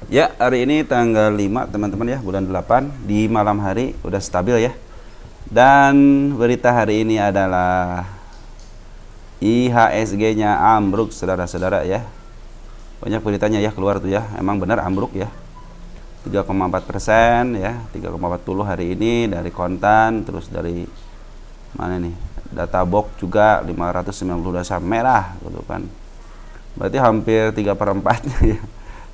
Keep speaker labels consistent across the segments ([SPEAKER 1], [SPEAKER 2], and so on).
[SPEAKER 1] Ya, hari ini tanggal 5 teman-teman ya, bulan 8 di malam hari udah stabil ya. Dan berita hari ini adalah IHSG-nya ambruk saudara-saudara ya. Banyak beritanya ya keluar tuh ya, emang benar ambruk ya. 3,4% ya, 3,40 hari ini dari kontan, terus dari mana nih? Data box juga 592 saham merah gitu kan. Berarti hampir 3/4 ya.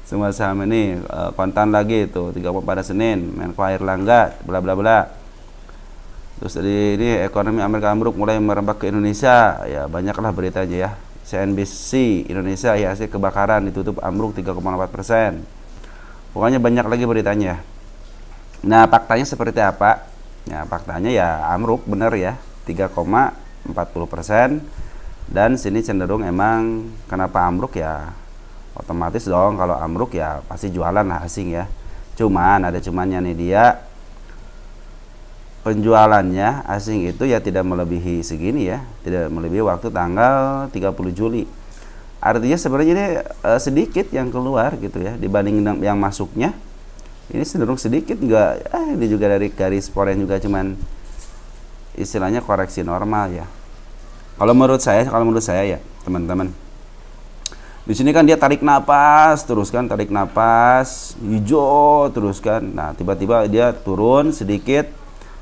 [SPEAKER 1] Semua saham ini kontan lagi itu 30 pada Senin, Menko Airlangga bla bla bla. Terus dari ini ekonomi Amerika ambruk mulai merembak ke Indonesia, ya banyaklah beritanya ya. CNBC Indonesia ya, hasil kebakaran ditutup ambruk 3,4%. Pokoknya banyak lagi beritanya. Nah, faktanya seperti apa? Ya, faktanya ya ambruk bener ya, 3,40%. Dan sini cenderung emang kenapa ambruk ya, otomatis dong kalau ambruk ya pasti jualan lah asing ya. Cuman ada cumannya nih, dia penjualannya asing itu ya tidak melebihi segini ya, tidak melebihi waktu tanggal 30 Juli. Artinya sebenarnya ini sedikit yang keluar gitu ya dibanding yang masuknya. Ini cenderung sedikit, enggak ini juga dari garis foreign juga, cuman istilahnya koreksi normal ya. Kalau menurut saya ya teman-teman, di sini kan dia tarik napas terus kan, tarik napas hijau terus kan. Nah, tiba-tiba dia turun sedikit,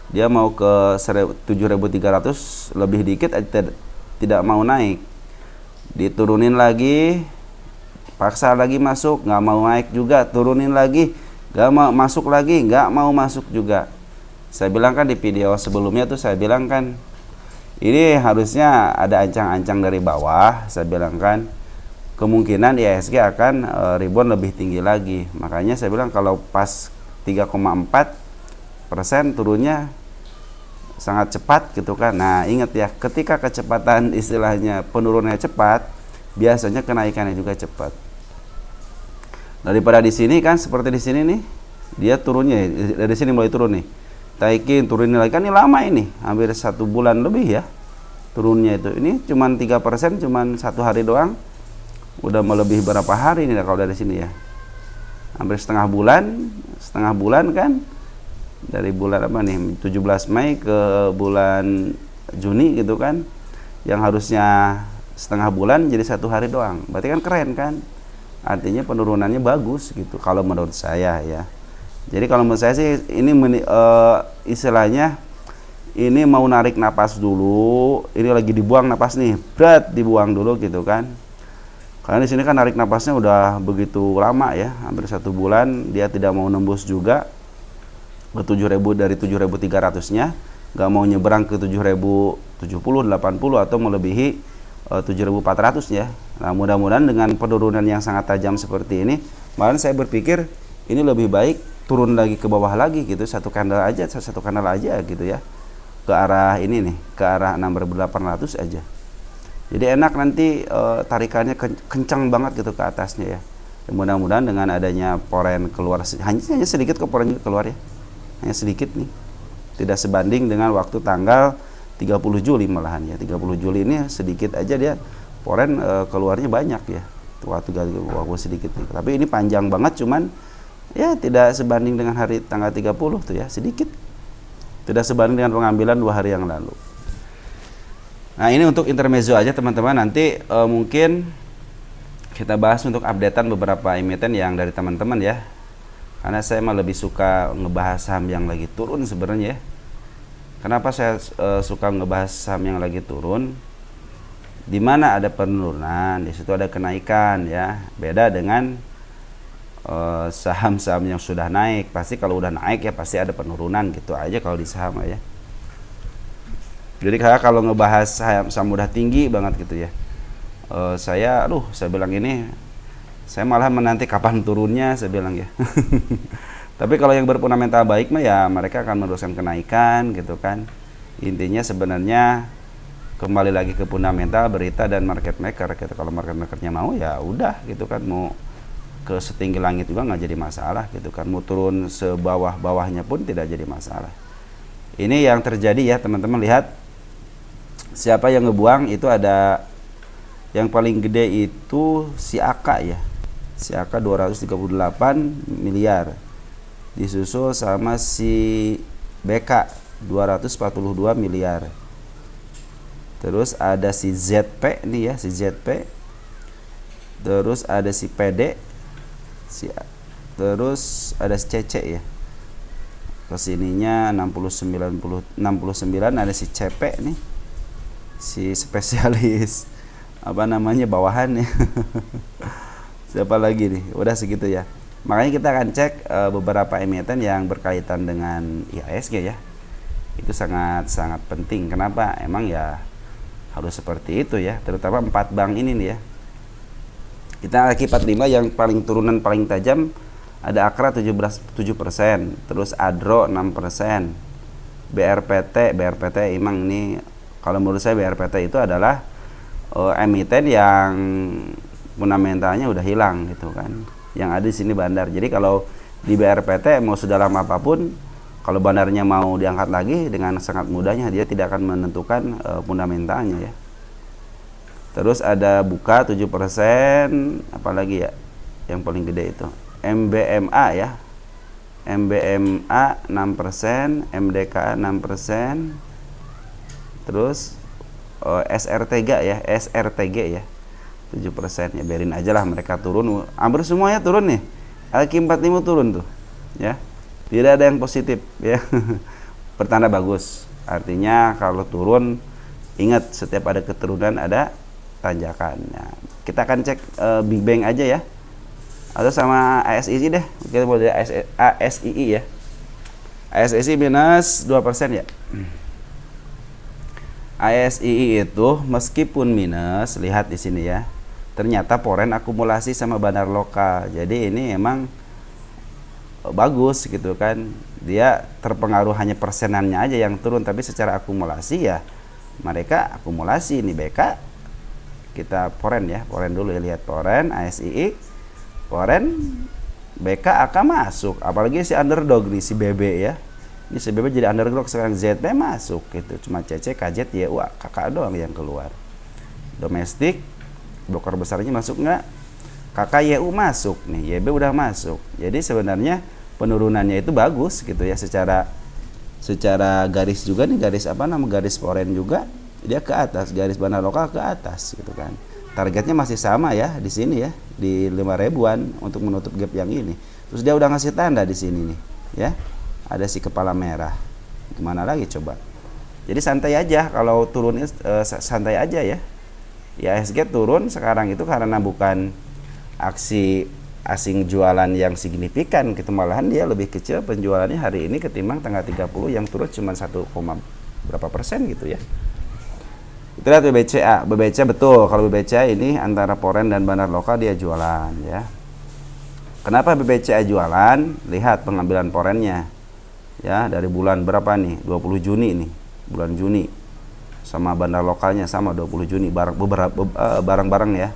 [SPEAKER 1] dia mau ke 7.300 lebih dikit, tidak mau naik, diturunin lagi, paksa lagi masuk, nggak mau naik juga, turunin lagi, nggak mau masuk lagi, nggak mau masuk juga. Saya bilang kan di video sebelumnya tuh, saya bilang kan ini harusnya ada ancang-ancang dari bawah. Saya bilang kan kemungkinan IHSG akan rebound lebih tinggi lagi. Makanya saya bilang kalau pas 3,4% turunnya sangat cepat gitu kan. Nah, ingat ya, ketika kecepatan istilahnya penurunannya cepat, biasanya kenaikannya juga cepat. Daripada di sini kan seperti di sini nih, dia turunnya dari sini mulai turun nih. Taikin turunin lagi kan, ini lama ini, hampir 1 bulan lebih ya turunnya itu. Ini cuman 3%, cuman 1 hari doang udah melebihi berapa hari ini kalau dari sini ya, hampir setengah bulan kan, dari bulan apa nih, 17 Mei ke bulan Juni gitu kan, yang harusnya setengah bulan jadi 1 hari doang. Berarti kan keren kan, artinya penurunannya bagus gitu kalau menurut saya ya. Jadi kalau menurut saya sih ini istilahnya ini mau narik napas dulu, ini lagi dibuang napas nih, berat dibuang dulu gitu kan. Karena di sini kan narik napasnya udah begitu lama ya, hampir 1 bulan dia tidak mau nembus juga ke 7.000 dari 7.300-nya, nggak mau nyebrang ke 7.070, 80 atau melebihi 7.400 ya. Nah, mudah-mudahan dengan penurunan yang sangat tajam seperti ini, malah saya berpikir ini lebih baik turun lagi ke bawah lagi gitu, satu kanal aja gitu ya, ke arah ini nih, ke arah 6.800 aja. Jadi enak nanti tarikannya kencang banget gitu ke atasnya ya. Mudah-mudahan dengan adanya poren keluar, hanya sedikit kok poren keluar ya, hanya sedikit nih, tidak sebanding dengan waktu tanggal 30 Juli malahan ya. 30 Juli ini sedikit aja dia poren keluarnya banyak ya, waktu sedikit nih. Tapi ini panjang banget, cuman ya tidak sebanding dengan hari tanggal 30 tuh ya, sedikit. Tidak sebanding dengan pengambilan 2 hari yang lalu. Nah, ini untuk intermezzo aja teman-teman. Nanti mungkin kita bahas untuk updatean beberapa emiten yang dari teman-teman ya. Karena saya mah lebih suka ngebahas saham yang lagi turun sebenarnya ya. Kenapa saya suka ngebahas saham yang lagi turun? Di mana ada penurunan, di situ ada kenaikan ya. Beda dengan saham-saham yang sudah naik. Pasti kalau udah naik ya pasti ada penurunan gitu aja kalau di saham ya. Jadi kalau ngebahas saham udah tinggi banget gitu ya, saya bilang ini, saya malah menanti kapan turunnya, saya bilang ya. Tapi kalau yang berfundamental baik mah ya mereka akan meneruskan kenaikan gitu kan. Intinya sebenarnya kembali lagi ke fundamental, berita dan market maker gitu. Kalau market makernya mau ya udah gitu kan, mau ke setinggi langit juga nggak jadi masalah gitu kan, mau turun sebawah-bawahnya pun tidak jadi masalah. Ini yang terjadi ya teman-teman. Lihat siapa yang ngebuang itu, ada yang paling gede itu si Aka ya, si AK 238 miliar. Disusul sama si BK 242 miliar. Terus ada si ZP nih ya, si ZP. Terus ada si PD. Terus ada si CC ya. Kesininya 69 ada si CP nih. Si spesialis apa namanya bawahan ya. Siapa lagi nih? Udah segitu ya. Makanya kita akan cek beberapa emiten yang berkaitan dengan IHSG ya. Itu sangat penting. Kenapa? Emang ya harus seperti itu ya. Terutama 4 bank ini nih ya. Kita lagi 45 yang paling turunan paling tajam ada Akra 7%, terus Adro 6%, BRPT emang ini kalau menurut saya BRPT itu adalah emiten yang fundamentalnya udah hilang gitu kan. Yang ada di sini bandar. Jadi kalau di BRPT mau sedalam apapun, kalau bandarnya mau diangkat lagi dengan sangat mudahnya dia tidak akan menentukan fundamentalnya ya. Terus ada Buka 7%, apalagi ya yang paling gede itu MBMA ya. MBMA 6%, MDKA 6%. Terus SRTG ya, SRTG ya. 7% ya, biarin aja lah mereka turun. Hampir semuanya turun nih. LQ45 turun tuh. Ya. Tidak ada yang positif ya. Pertanda bagus. Artinya kalau turun ingat setiap ada keturunan ada tanjakan. Nah, kita akan cek Big Bang aja ya. Atau sama ASII deh. Kita boleh ASII ya. ASII minus 2% ya. ASII itu meskipun minus, lihat di sini ya. Ternyata poren akumulasi sama bandar lokal. Jadi ini emang bagus gitu kan. Dia terpengaruh hanya persenannya aja yang turun, tapi secara akumulasi ya mereka akumulasi ini BK. Kita poren ya, poren dulu ya, lihat poren ASII, poren BK AK masuk, apalagi si underdog nih si BB ya. Ini si BB jadi underdog sekarang, ZP masuk gitu, cuma CC, KZ, YU, KK doang yang keluar. Domestik broker besarnya masuk nggak? KK, YU masuk nih, YB udah masuk. Jadi sebenarnya penurunannya itu bagus gitu ya, secara garis juga nih, garis apa nama garis poren juga dia ke atas, garis bandar lokal ke atas gitu kan. Targetnya masih sama ya di sini ya, di 5.000-an untuk menutup gap yang ini. Terus dia udah ngasih tanda di sini nih ya. Ada si kepala merah. Gimana lagi coba? Jadi santai aja kalau turun, santai aja ya. IHSG turun sekarang itu karena bukan aksi asing jualan yang signifikan gitu, malahan dia lebih kecil penjualannya hari ini ketimbang tanggal 30 yang turun cuma 1, berapa persen gitu ya. Kita lihat BBCA betul, kalau BBCA ini antara poren dan bandar lokal dia jualan ya. Kenapa BBCA jualan? Lihat pengambilan porennya ya, dari bulan berapa nih, 20 Juni nih, bulan Juni, sama bandar lokalnya sama 20 Juni, bareng-bareng ya.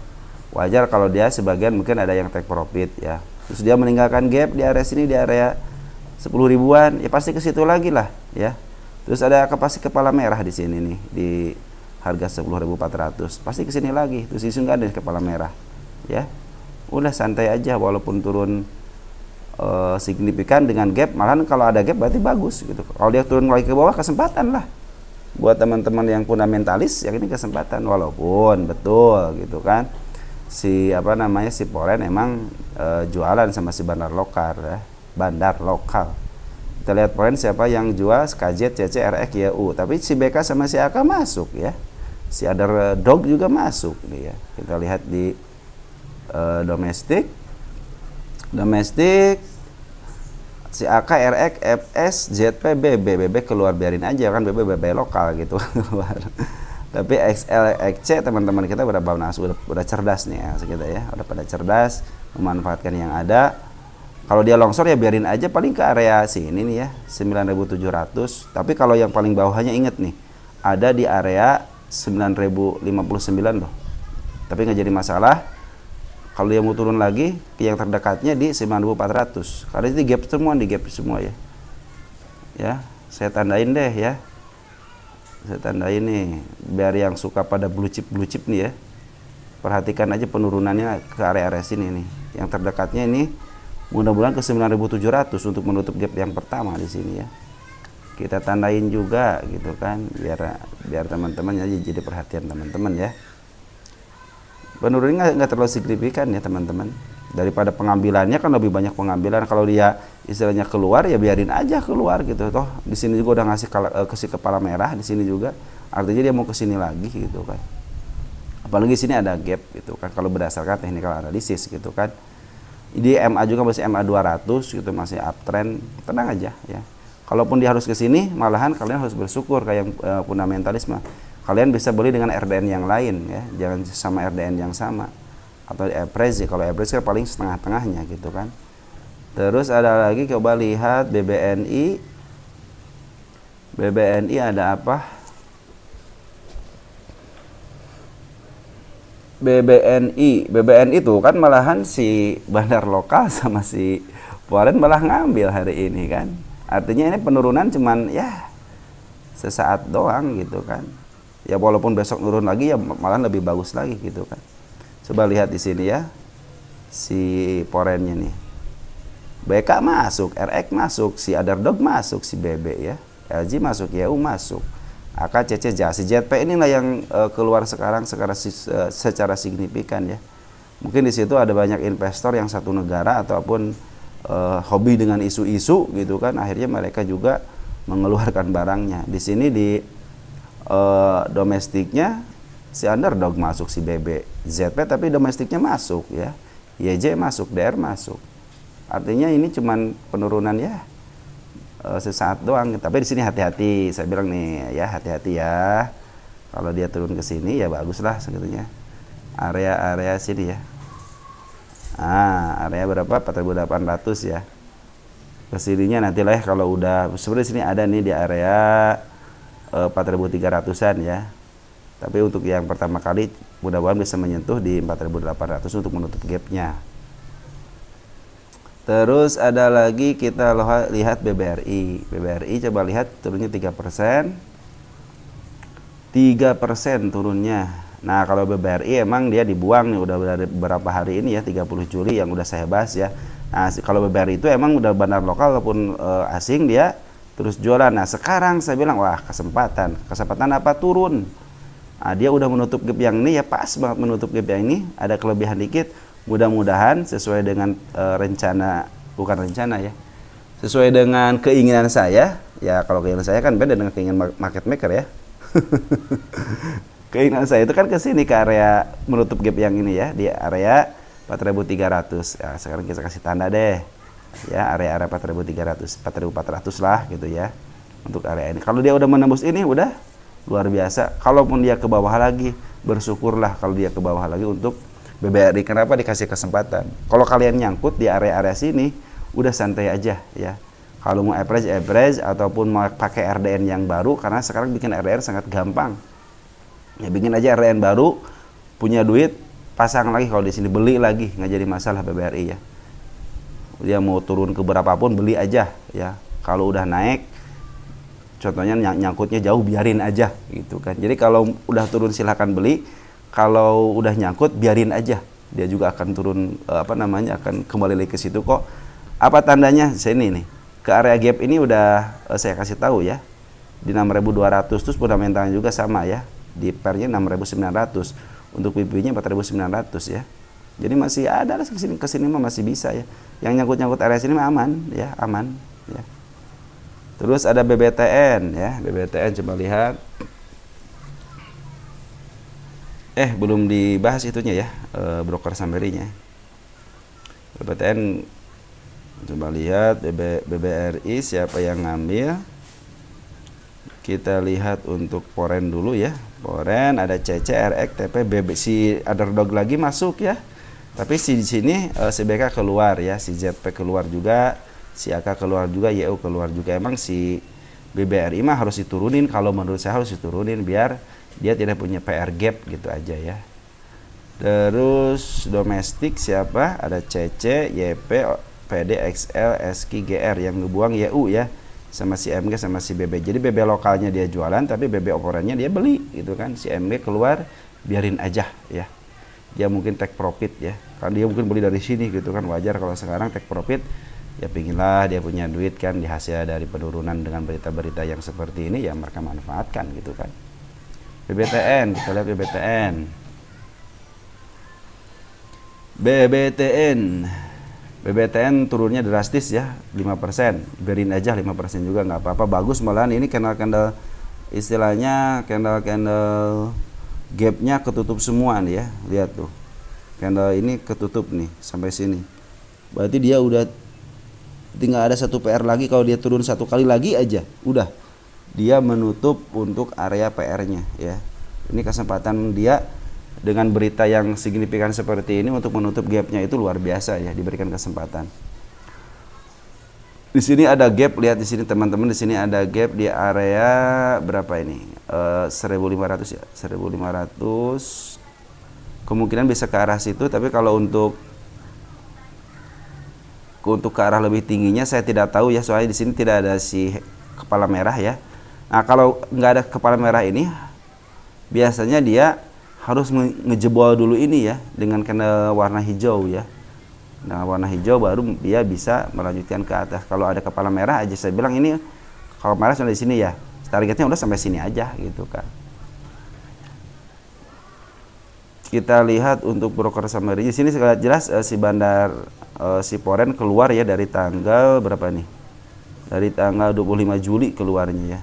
[SPEAKER 1] Wajar kalau dia sebagian mungkin ada yang take profit ya. Terus dia meninggalkan gap di area sini, di area 10 ribuan, ya pasti ke situ lagi lah ya. Terus ada pasti kepala merah di sini nih, di harga 10.400, pasti ke sini lagi. Terus isu nggak ada kepala merah ya. Udah santai aja walaupun turun signifikan dengan gap, malahan kalau ada gap berarti bagus gitu. Kalau dia turun lagi ke bawah, kesempatan lah buat teman-teman yang fundamentalis, yang ini kesempatan. Walaupun betul gitu kan, si apa namanya si poren emang jualan sama si bandar lokal ya, bandar lokal. Kita lihat poren siapa yang jual, KZ, CC, RX, YU, tapi si BK sama si AK masuk ya. Si underdog juga masuk nih ya. Kita lihat di domestik si AK, RX, FS, ZP, BB keluar, biarin aja kan, BB lokal gitu keluar. Tapi XL, XC teman-teman kita udah cerdas nih ya, kita ya, udah pada cerdas memanfaatkan yang ada. Kalau dia longsor ya biarin aja, paling ke area sini nih ya, 9.700. Tapi kalau yang paling bawahnya inget nih, ada di area 9.059 loh. Tapi nggak jadi masalah. Kalau dia mau turun lagi, yang terdekatnya di 9.400. Karena itu di gap semua ya. Ya, saya tandain deh ya. Saya tandain nih, biar yang suka pada blue chip nih ya, perhatikan aja penurunannya ke area-area sini nih. Yang terdekatnya ini mudah-mudahan ke 9.700 untuk menutup gap yang pertama di sini ya. Kita tandain juga gitu kan, biar teman-teman jadi perhatian teman-teman ya. Penurunannya nggak terlalu signifikan ya teman-teman. Daripada pengambilannya kan lebih banyak pengambilan. Kalau dia istilahnya keluar ya biarin aja keluar gitu. Toh di sini juga udah ngasih kasih kepala merah di sini juga. Artinya dia mau ke sini lagi gitu kan. Apalagi sini ada gap gitu kan kalau berdasarkan technical analysis gitu kan. Di MA juga masih MA 200 gitu, masih uptrend. Tenang aja ya. Kalaupun dia harus ke sini, malahan kalian harus bersyukur kayak fundamentalisme. Kalian bisa beli dengan RDN yang lain ya, jangan sama RDN yang sama. Atau average, kalau average kan paling setengah-tengahnya gitu kan. Terus ada lagi, coba lihat BBNI. BBNI ada apa? BBNI itu kan malahan si bandar lokal sama si foreign malah ngambil hari ini kan. Artinya ini penurunan cuman ya sesaat doang gitu kan. Ya walaupun besok turun lagi ya malah lebih bagus lagi gitu kan. Coba lihat di sini ya, si foreignnya nih. BK masuk, RX masuk, si Underdog masuk, si BB ya, LG masuk, YU masuk, AKCC si JP inilah yang keluar sekarang secara signifikan ya. Mungkin di situ ada banyak investor yang satu negara ataupun hobi dengan isu-isu gitu kan, akhirnya mereka juga mengeluarkan barangnya. Di sini di domestiknya si Underdog masuk, si BB, ZP tapi domestiknya masuk ya, YJ masuk, DR masuk. Artinya ini cuman penurunan ya sesaat doang. Tapi di sini hati-hati, saya bilang nih ya, hati-hati ya. Kalau dia turun ke sini ya baguslah sebetulnya. Area-area sini ya. Area berapa? 4.800 ya. Kesininya nantilah ya kalau udah sebenarnya sini ada nih di area 4.300-an ya. Tapi untuk yang pertama kali mudah-mudahan bisa menyentuh di 4.800 untuk menutup gapnya. Terus ada lagi kita lihat BBRI. BBRI coba lihat turunnya 3%. 3% turunnya. Nah kalau BBRI emang dia dibuang nih udah beberapa hari ini ya, 30 Juli yang udah saya bahas ya. Nah kalau BBRI itu emang udah bandar lokal ataupun asing dia terus jualan. Nah sekarang saya bilang wah kesempatan apa? Turun. Nah, dia udah menutup gap yang ini ya, pas banget menutup gap yang ini, ada kelebihan dikit. Mudah-mudahan sesuai dengan bukan rencana ya, sesuai dengan keinginan saya ya. Kalau keinginan saya kan beda dengan keinginan market maker ya. Keinginan saya itu kan ke sini, ke area menutup gap yang ini ya, di area 4.300 ya. Sekarang kita kasih tanda deh ya, area 4.300 4.400 lah gitu ya untuk area ini. Kalau dia udah menembus ini udah luar biasa. Kalaupun dia ke bawah lagi, bersyukurlah kalau dia ke bawah lagi untuk BBRI. Kenapa dikasih kesempatan? Kalau kalian nyangkut di area-area sini, udah santai aja ya. Kalau mau average ataupun mau pakai RDN yang baru, karena sekarang bikin RDN sangat gampang. Ya bikin aja RDN baru, punya duit, pasang lagi. Kalau di sini beli lagi, nggak jadi masalah BBRI ya. Dia mau turun ke berapapun beli aja ya. Kalau udah naik, contohnya nyangkutnya jauh, biarin aja gitu kan. Jadi kalau udah turun silahkan beli, kalau udah nyangkut biarin aja, dia juga akan turun akan kembali lagi ke situ kok. Apa tandanya? Sini nih, ke area gap ini udah saya kasih tahu ya, di 6.200. Terus fundamentalnya juga sama ya, di pairnya 6.900, untuk PP-nya 4.900 ya. Jadi masih ada lah kesini mah masih bisa ya. Yang nyangkut area sini mah aman ya, aman ya. Terus ada BBTN ya, BBTN coba lihat. Belum dibahas itunya ya, broker summary-nya. BBTN coba lihat, BBRI siapa yang ngambil. Kita lihat untuk foreign dulu ya. Foreign ada CC, RX, TP, BB, si Underdog lagi masuk ya. Tapi di sini si BK keluar ya, si ZP keluar juga, si AK keluar juga, YU keluar juga. Emang si BBRI mah harus diturunin, kalau menurut saya harus diturunin biar dia tidak punya PR gap gitu aja ya. Terus domestik siapa? Ada CC, YP, PD, XL, SK, GR yang ngebuang YU ya, sama si MG sama si BB. Jadi BB lokalnya dia jualan, tapi BB operannya dia beli gitu kan. Si MG keluar, biarin aja ya. dia mungkin take profit ya, kan dia mungkin beli dari sini gitu kan, wajar kalau sekarang take profit ya, pinginlah dia punya duit kan di hasil dari penurunan dengan berita-berita yang seperti ini ya, mereka manfaatkan gitu kan. BBTN, kita lihat BBTN. BBTN turunnya drastis ya, 5%. Biarin aja 5% juga nggak apa-apa, bagus malahan ini candle istilahnya candle gapnya ketutup semua nih ya, lihat tuh. Candle ini ketutup nih sampai sini. Berarti dia udah tinggal ada satu PR lagi, kalau dia turun satu kali lagi aja udah dia menutup untuk area PR-nya ya. Ini kesempatan dia dengan berita yang signifikan seperti ini untuk menutup gapnya itu luar biasa ya, diberikan kesempatan. Di sini ada gap, lihat di sini teman-teman, di sini ada gap di area berapa ini? 1.500 ya, 1.500. Kemungkinan bisa ke arah situ, tapi kalau untuk ke arah lebih tingginya saya tidak tahu ya, soalnya di sini tidak ada si kepala merah ya. Nah, kalau nggak ada kepala merah ini, biasanya dia harus ngejebol dulu ini ya dengan candle warna hijau ya. Nah, warna hijau baru dia bisa melanjutkan ke atas. Kalau ada kepala merah aja, saya bilang ini kalau merah sudah di sini ya, targetnya udah sampai sini aja gitu kan. Kita lihat untuk broker summary di sini sangat jelas si bandar si Foreign keluar ya dari tanggal berapa nih? Dari tanggal 25 Juli keluarnya ya.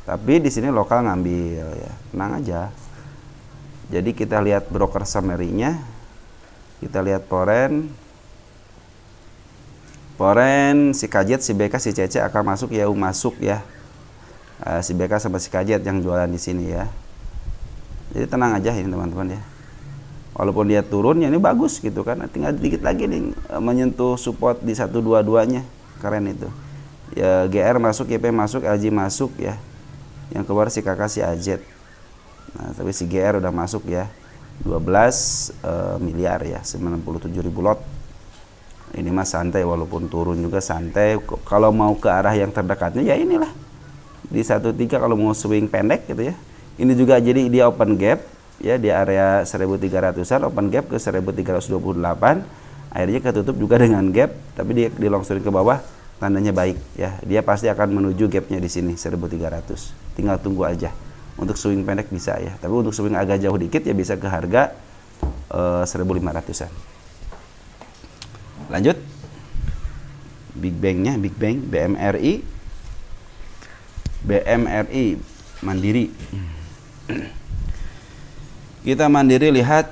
[SPEAKER 1] Tapi di sini lokal ngambil ya, tenang aja. Jadi kita lihat broker summary-nya. Kita lihat Foreign, si Kajet, si BK, si CC akan masuk ya, masuk ya. Si BK sama si Kajet yang jualan di sini ya. Jadi tenang aja ini teman-teman ya. Walaupun dia turun ya ini bagus gitu kan. Tinggal dikit lagi nih menyentuh support di 122-nya. Keren itu. Ya GR masuk, YP masuk, LG masuk ya. Yang keluar si kakak si AZ. Nah, tapi si GR udah masuk ya. 12 miliar ya, 97.000 lot. Ini mah santai, walaupun turun juga santai. Kalau mau ke arah yang terdekatnya ya inilah di 13 kalau mau swing pendek gitu ya. Ini juga jadi dia open gap ya di area 1300-an, open gap ke 1328. Akhirnya ketutup juga dengan gap, tapi dia dilongsorin ke bawah, tandanya baik ya. Dia pasti akan menuju gapnya di sini 1300. Tinggal tunggu aja. Untuk swing pendek bisa ya, tapi untuk swing agak jauh dikit ya bisa ke harga 1.500-an. Lanjut, Big Bang BMRI Mandiri. Kita Mandiri lihat,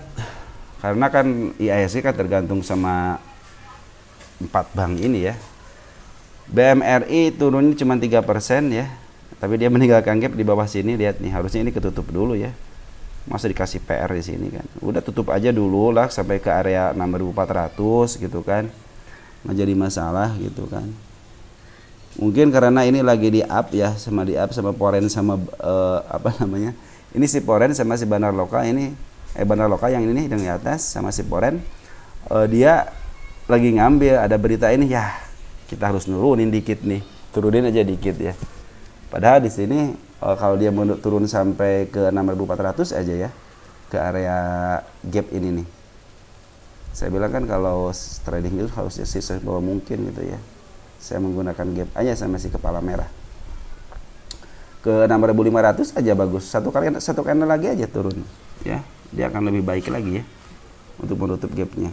[SPEAKER 1] karena kan IISG kan tergantung sama 4 bank ini ya. BMRI turunnya cuma 3% ya, tapi dia meninggalkan gap di bawah sini. Lihat nih, harusnya ini ketutup dulu ya. Masa dikasih PR di sini kan? Udah tutup aja dulu lah sampai ke area 6.400 gitu kan. Nggak jadi masalah gitu kan. Mungkin karena ini lagi di up ya, sama Foreign sama apa namanya? Ini si Foreign sama si bandar lokal ini, bandar lokal yang ini yang di atas sama si Foreign, dia lagi ngambil, ada berita ini ya, kita harus nurunin dikit nih, turunin aja dikit ya. Padahal di sini kalau dia mau turun sampai ke 6.400 aja ya, ke area gap ini nih. Saya bilang kan kalau trading itu harus sesebawah mungkin gitu ya. Saya menggunakan gap aja sama si kepala merah. Ke 6.500 aja bagus. Satu candle lagi aja turun ya. Dia akan lebih baik lagi ya untuk menutup gapnya.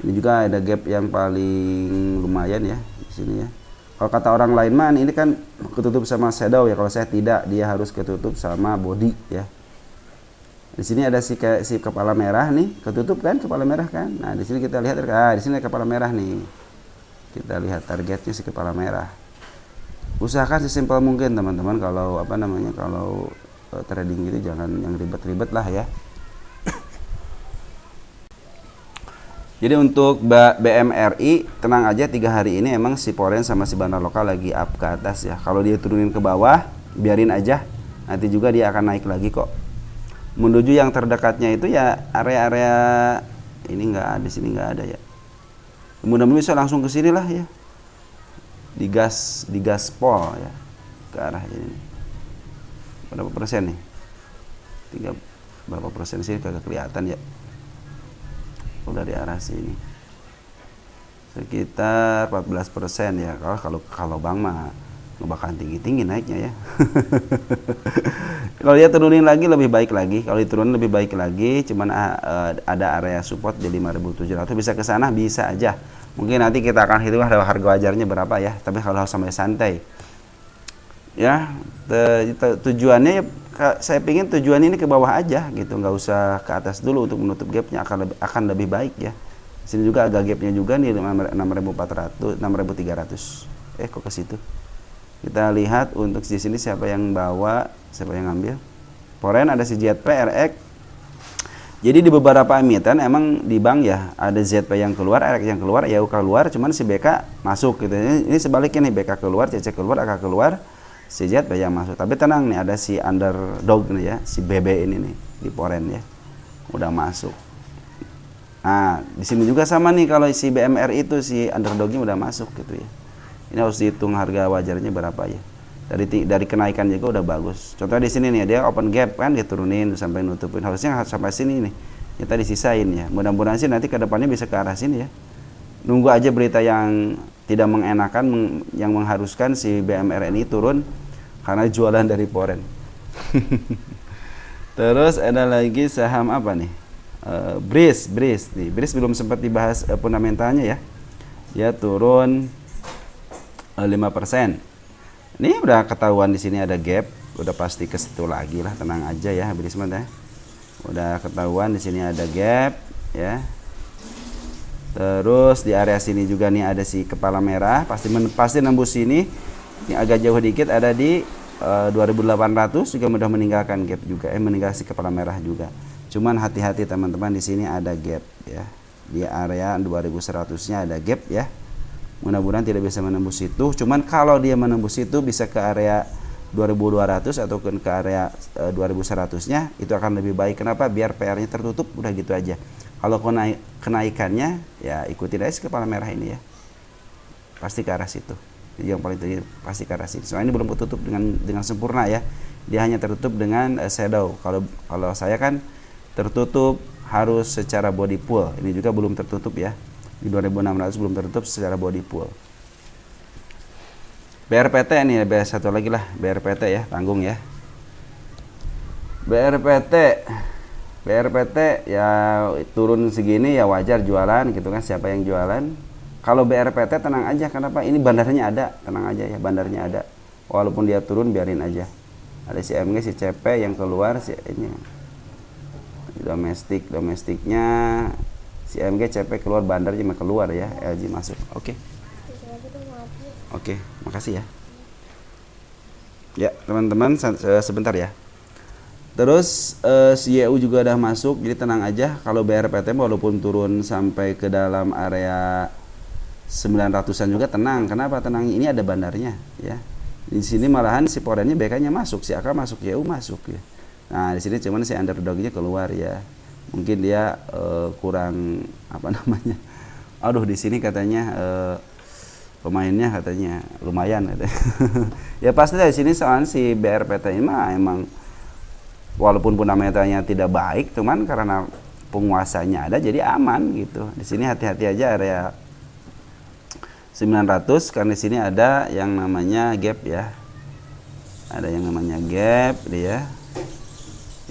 [SPEAKER 1] Ini juga ada gap yang paling lumayan ya di sini ya. Kalau kata orang lain mah ini kan ketutup sama shadow ya. Kalau saya tidak, dia harus ketutup sama body ya. Di sini ada si kepala merah nih, ketutup kan kepala merah kan. Nah, di sini kita lihat di sini ada kepala merah nih. Kita lihat targetnya si kepala merah. Usahakan sesimpel mungkin teman-teman kalau kalau trading itu jangan yang ribet-ribet lah ya. Jadi untuk BMRI tenang aja, 3 hari ini emang si Foreign sama si bandar lokal lagi up ke atas ya. Kalau dia turunin ke bawah, biarin aja. Nanti juga dia akan naik lagi kok. Menuju yang terdekatnya itu ya area-area ini di sini nggak ada ya. Mudah-mudahan bisa langsung ke sini lah ya. Di gaspol ya. Ke arah ini. Berapa persen nih? Berapa persen sih kagak kelihatan ya. udah di arah sini sekitar 14% ya. Kalau bank mah nggak bakalan tinggi naiknya ya. Kalau dia turunin lagi lebih baik lagi, kalau diturunin lebih baik lagi, cuman ada area support di 5.700, bisa ke sana bisa aja. Mungkin nanti kita akan hitung harga wajarnya berapa ya, tapi kalau sampai santai ya, tujuannya saya pingin tujuan ini ke bawah aja gitu, nggak usah ke atas dulu untuk menutup gapnya, akan lebih baik ya. Sini juga agak gapnya juga nih 6.400 6.300. Kok ke situ. Kita lihat untuk di sini siapa yang bawa, siapa yang ngambil. Foreign ada si ZP, RX. Jadi di beberapa emiten emang di bank ya ada ZP yang keluar, RX yang keluar, YU keluar, cuman si BK masuk gitu. Ini sebaliknya nih, BK keluar, CC keluar, AK keluar, si ZP yang masuk. Tapi tenang nih, ada si underdog nih ya, si BB ini nih di Foreign ya. Udah masuk. Nah, di sini juga sama nih, kalau si BMR itu si underdognya udah masuk gitu ya. Ini harus dihitung harga wajarnya berapa ya. Dari kenaikan juga udah bagus. Contohnya di sini nih, dia open gap kan, dia turunin sampai nutupin. Harusnya sampai sini nih. Kita disisain ya. Mudah-mudahan sih nanti ke depannya bisa ke arah sini ya. Nunggu aja berita yang tidak mengenakan, yang mengharuskan si BMR ini turun karena jualan dari Foreign. Terus ada lagi saham apa nih? Breeze nih. Breeze belum sempat dibahas fundamentalnya ya. Dia turun 5%. Ini udah ketahuan di sini ada gap, udah pasti ke situ lagi lah, tenang aja ya Breeze ya. Udah ketahuan di sini ada gap ya. Terus di area sini juga nih ada si kepala merah, pasti nembus sini. Ini agak jauh dikit ada di 2800 juga mudah meninggalkan gap juga, meninggal si kepala merah juga. Cuman hati-hati teman-teman, di sini ada gap ya. Di area 2100-nya ada gap ya. Mudah-mudahan tidak bisa menembus itu. Cuman kalau dia menembus itu bisa ke area 2200 ataupun ke area 2100-nya, itu akan lebih baik. Kenapa? Biar PR-nya tertutup, udah gitu aja. Kalau kenaikannya ya ikutin aja kepala merah ini ya. Pasti ke arah situ. Yang paling tinggi pasti ke arah situ. Soalnya ini belum tertutup dengan sempurna ya. Dia hanya tertutup dengan shadow. Kalau saya kan tertutup harus secara body pull. Ini juga belum tertutup ya. Di 2600 belum tertutup secara body pull. BRPT nih, satu lagi lah, BRPT ya, tanggung ya. BRPT ya turun segini ya wajar jualan gitu kan, siapa yang jualan. Kalau BRPT tenang aja, kenapa? Ini bandarnya ada, tenang aja ya, bandarnya ada. Walaupun dia turun biarin aja. Ada si MG, si CP yang keluar, si ini domestiknya si MG, CP keluar, bandarnya mah keluar ya, LG masuk. Oke. Oke, makasih ya. Ya, teman-teman sebentar ya. Terus si YU juga udah masuk, jadi tenang aja. Kalau BRPT walaupun turun sampai ke dalam area 900-an juga tenang. Kenapa tenang? Ini ada bandarnya ya. Di sini malahan si Foreign-nya BK-nya masuk, si AK masuk, YU masuk ya. Nah, di sini cuman si underdog-nya keluar ya. Mungkin dia kurang apa namanya. Aduh, di sini katanya pemainnya katanya lumayan katanya. Ya pasti dari sini soalnya si BRPT ini mah emang walaupun fundamentalnya tidak baik, cuman karena penguasanya ada jadi aman gitu. Di sini hati-hati aja area 900 karena di sini ada yang namanya gap ya. Ada yang namanya gap dia.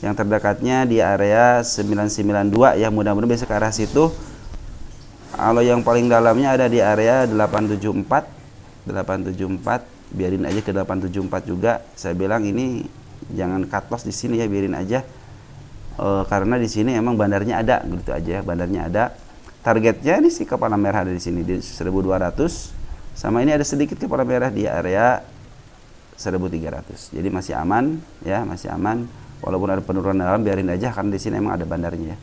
[SPEAKER 1] Yang terdekatnya di area 992 ya, mudah-mudahan bisa ke arah situ. Kalau yang paling dalamnya ada di area 874, biarin aja ke 874 juga. Saya bilang ini jangan cut loss di sini ya, biarin aja. Karena di sini emang bandarnya ada, gitu aja. Bandarnya ada. Targetnya ini si kepala merah ada di sini di 1200. Sama ini ada sedikit kepala merah di area 1300. Jadi masih aman ya, masih aman. Walaupun ada penurunan dalam biarin aja karena di sini emang ada bandarnya ya.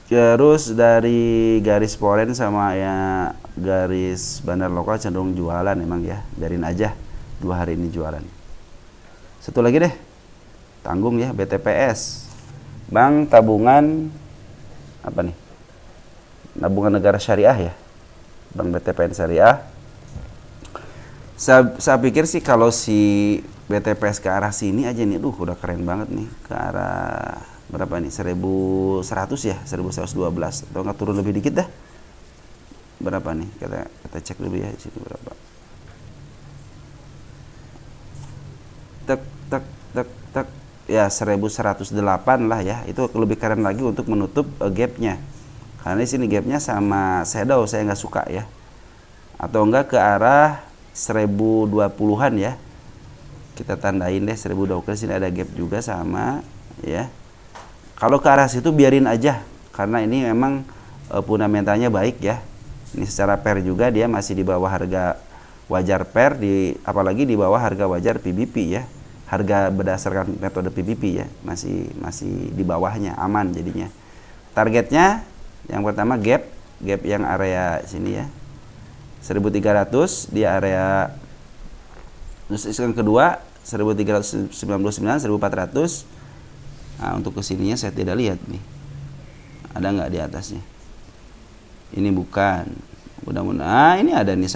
[SPEAKER 1] Terus dari garis Foreign sama ya garis bandar lokal cenderung jualan emang ya, biarin aja 2 hari ini jualan. Satu lagi deh, tanggung ya, BTPS, Bank Tabungan apa nih? Tabungan Negara Syariah ya, Bank BTPN Syariah. Saya pikir sih kalau si BTPS ke arah sini aja nih, udah keren banget nih, ke arah berapa nih, 1100 ya, 1112, atau nggak turun lebih dikit dah. Berapa nih, kita cek dulu ya di sini berapa. Tek tek tek tek ya, 1108 lah ya. Itu lebih keren lagi untuk menutup gapnya, karena di sini gapnya sama shadow saya nggak suka ya, atau enggak ke arah 1020-an ya. Kita tandain deh 1020. Sini ada gap juga sama ya. Kalau ke arah situ biarin aja, karena ini memang fundamentalnya baik ya. Ini secara pair juga dia masih di bawah harga wajar pair, apalagi di bawah harga wajar PBP ya. Harga berdasarkan metode PBP ya, masih di bawahnya, aman jadinya. Targetnya yang pertama gap yang area sini ya, 1300 di area. Terus yang kedua 1399, 1400. Nah, untuk kesininya saya tidak lihat nih, ada nggak di atasnya. Ini bukan, mudah-mudahan ini ada nih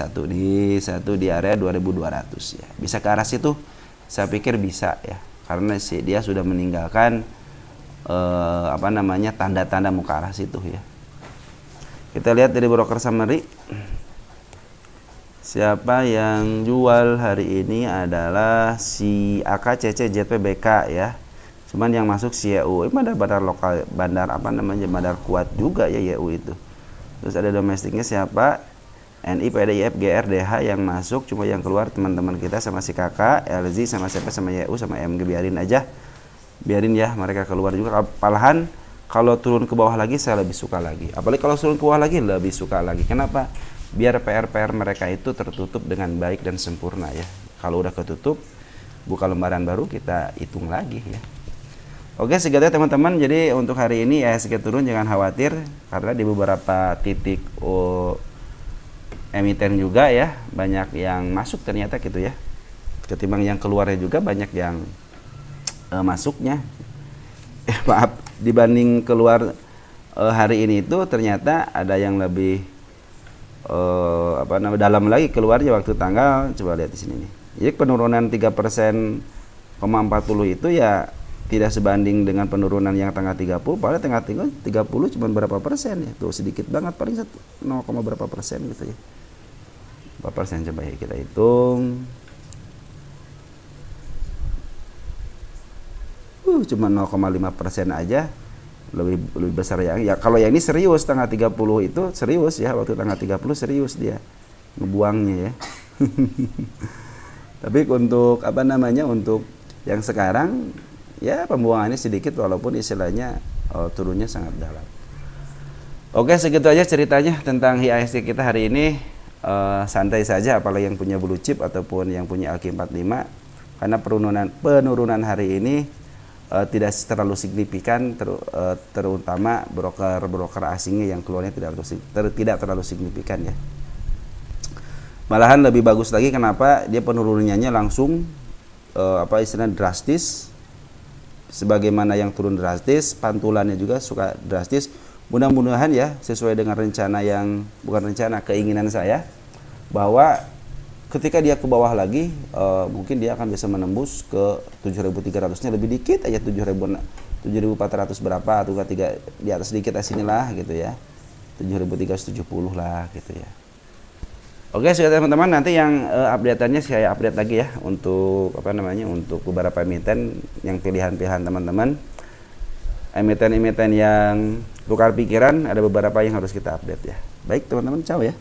[SPEAKER 1] satu di area 2200 ya. Bisa ke arah situ, saya pikir bisa ya, karena dia sudah meninggalkan tanda-tanda mau ke arah situ ya. Kita lihat dari broker summary. Siapa yang jual hari ini adalah si AKCC JPBK ya. Cuman yang masuk si YU. Ini bandar lokal, bandar kuat juga ya YU itu. Terus ada domestiknya siapa? NI, PDIF, GRDH yang masuk, cuma yang keluar teman-teman kita sama si kakak, LZ sama siapa, sama YU sama MG, biarin aja. Biarin ya mereka keluar juga. Malahan kalau turun ke bawah lagi saya lebih suka lagi. Apalagi kalau turun ke bawah lagi lebih suka lagi. Kenapa? Biar PR mereka itu tertutup dengan baik dan sempurna ya. Kalau udah ketutup, buka lembaran baru, kita hitung lagi ya. Oke, segitu ya teman-teman. Jadi untuk hari ini IHSG turun, jangan khawatir, karena di beberapa titik emiten juga ya banyak yang masuk ternyata gitu ya. Ketimbang yang keluarnya juga banyak yang masuknya. Maaf, dibanding keluar hari ini itu ternyata ada yang lebih dalam lagi keluarnya waktu tanggal, coba lihat di sini nih. Jadi penurunan 3% 40 itu ya tidak sebanding dengan penurunan yang tanggal 30, padahal tanggal 30 cuma berapa persen ya, tuh sedikit banget, paling 0, berapa persen gitu ya. Berapa persen coba ya kita hitung. Cuma 0,5% aja, lebih besar ya. Kalau yang ini serius, tanggal 30 itu serius ya, waktu tanggal 30 serius dia ngebuangnya ya. Tapi untuk untuk yang sekarang ya pembuangannya sedikit, walaupun istilahnya turunnya sangat dalam. Oke, segitu aja ceritanya tentang IHSG kita hari ini. Santai saja, apalagi yang punya blue chip ataupun yang punya AQ45, karena penurunan hari ini tidak terlalu signifikan, terutama broker asingnya yang keluarnya tidak terlalu signifikan ya. Malahan lebih bagus lagi, kenapa dia penurunannya langsung istilahnya drastis. Sebagaimana yang turun drastis, pantulannya juga suka drastis. Mudah-mudahan ya sesuai dengan keinginan saya, bahwa ketika dia ke bawah lagi, mungkin dia akan bisa menembus ke 7.300-nya lebih dikit aja, 7.400 berapa, atau di atas dikit sinilah gitu ya, 7.370 lah gitu ya. Oke, sudah teman-teman, nanti yang update-annya saya update lagi ya untuk untuk beberapa emiten yang pilihan-pilihan teman-teman. Emiten-emiten yang tukar pikiran, ada beberapa yang harus kita update ya. Baik teman-teman, ciao ya.